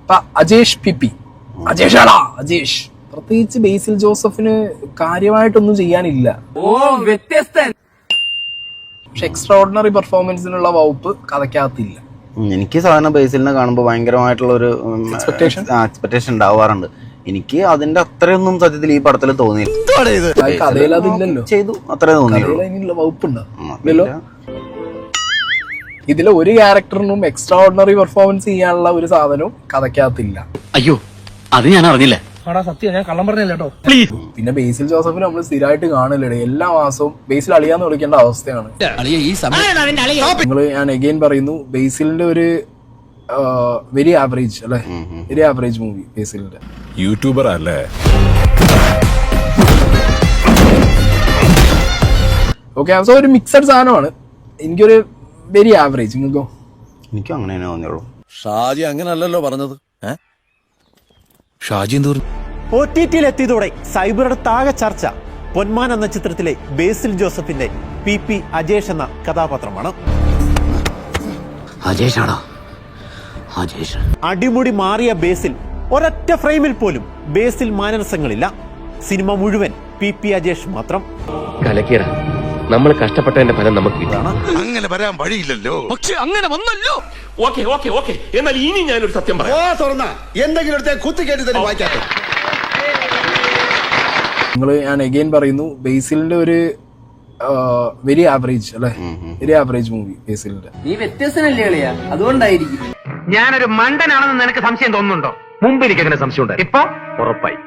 ഇപ്പൊ അജേഷ് പിപി, അജേഷാടാ അജേഷ്. പ്രത്യേകിച്ച് ബേസിൽ ജോസഫിന് കാര്യമായിട്ടൊന്നും ചെയ്യാനില്ല. വ്യത്യസ്തൻ. പക്ഷെ എക്സ്ട്രാ ഓർഡിനറി പെർഫോമൻസിനുള്ള വകുപ്പ് കഥയ്ക്കകത്തില്ല. എനിക്ക് സാധാരണ ബേസിലിനെ കാണുമ്പോൾ ഭയങ്കരമായിട്ടുള്ള ഒരു എക്സ്പെക്ടേഷൻ ഉണ്ടാവാറുണ്ട്. എനിക്ക് അതിന്റെ അത്രയൊന്നും സത്യത്തിൽ ഈ പടത്തിൽ തോന്നിയില്ല. കഥയിൽ അതില്ലല്ലോ, ചെയ്തു അത്രേ തോന്നിയുള്ളൂ. അതിനുള്ള വകുപ്പുണ്ടല്ലോ. ഇതിലെ ഒരു ക്യാരക്ടറിനും എക്സ്ട്രാ ഓർഡിനറി പെർഫോമൻസ് ചെയ്യാനുള്ള ഒരു സാധനവും കഥയ്ക്കകത്തില്ല. അയ്യോ, അത് ഞാൻ അറിഞ്ഞില്ല. സത്യം, ഞാൻ കള്ളം പറഞ്ഞില്ല കേട്ടോ. പിന്നെ ബേസിൽ ജോസഫിന് നമ്മൾ സ്ഥിരമായിട്ട് കാണില്ലേ, എല്ലാ മാസവും ബേസിൽ അളിയാന്ന് വിളിക്കേണ്ട അവസ്ഥയാണ്. ഞാൻ അഗൈൻ പറയുന്നു, ബേസിലിന്റെ ഒരു വെരി ആവറേജ് അല്ലെ, വെരി ആവറേജ് മൂവി ബേസിലിന്റെ. യൂട്യൂബർ അല്ലേ? ഓക്കെ, സോ ഒരു മിക്സഡ് സാധനമാണ്. എനിക്കൊരു വെരി ആവറേജ്. നിങ്ങൾക്കോ? എനിക്കും അങ്ങനെ തോന്നിയുള്ളൂ. ഷാജി അങ്ങനല്ലല്ലോ പറഞ്ഞത്. ഷാജി എന്ത് പറഞ്ഞു? OTT-യിൽ എത്തിയതോടെ സൈബറിടത്താകെ ചർച്ച പൊന്മാൻ എന്ന ചിത്രത്തിലെ ബേസിൽ ജോസഫിന്റെ PP അജേഷ് എന്ന കഥാപാത്രമാണ്. അടിമുടി മാറിയ ബേസിൽ ഒരൊറ്റ ഫ്രെയിമിൽ പോലും ബേസിൽ മാനരസങ്ങളില്ല. സിനിമ മുഴുവൻ PP അജേഷ് മാത്രം. കലക്കിയറ, നമ്മൾ കഷ്ടപ്പെട്ടതിന്റെ ഫലം നമുക്ക് കിട്ടാണ്. അങ്ങനെ വരാൻ വഴിയില്ലല്ലോ. പക്ഷെ അങ്ങനെ വന്നല്ലോ. ഓക്കെ, എന്നാൽ ഇനി ഞാനൊരു സത്യം പറയാം. എന്തെങ്കിലും കുത്തിക്കേറ്റി തന്നെ വായിക്കാത്ത ഞാൻ അഗൈൻ പറയുന്നു, ബേസിലിന്റെ ഒരു വെരി ആവറേജ് അല്ലെ, വെരി ആവറേജ് മൂവി ബേസിലിന്റെ. നീ വ്യത്യസ്തനല്ലേ കളിയാ, അതുകൊണ്ടായിരിക്കും. ഞാനൊരു മണ്ടനാണെന്ന് നിനക്ക് സംശയം തോന്നുന്നുണ്ടോ? മുമ്പ് എനിക്ക് അങ്ങനെ സംശയം ഉണ്ടായി, ഇപ്പൊ ഉറപ്പായി.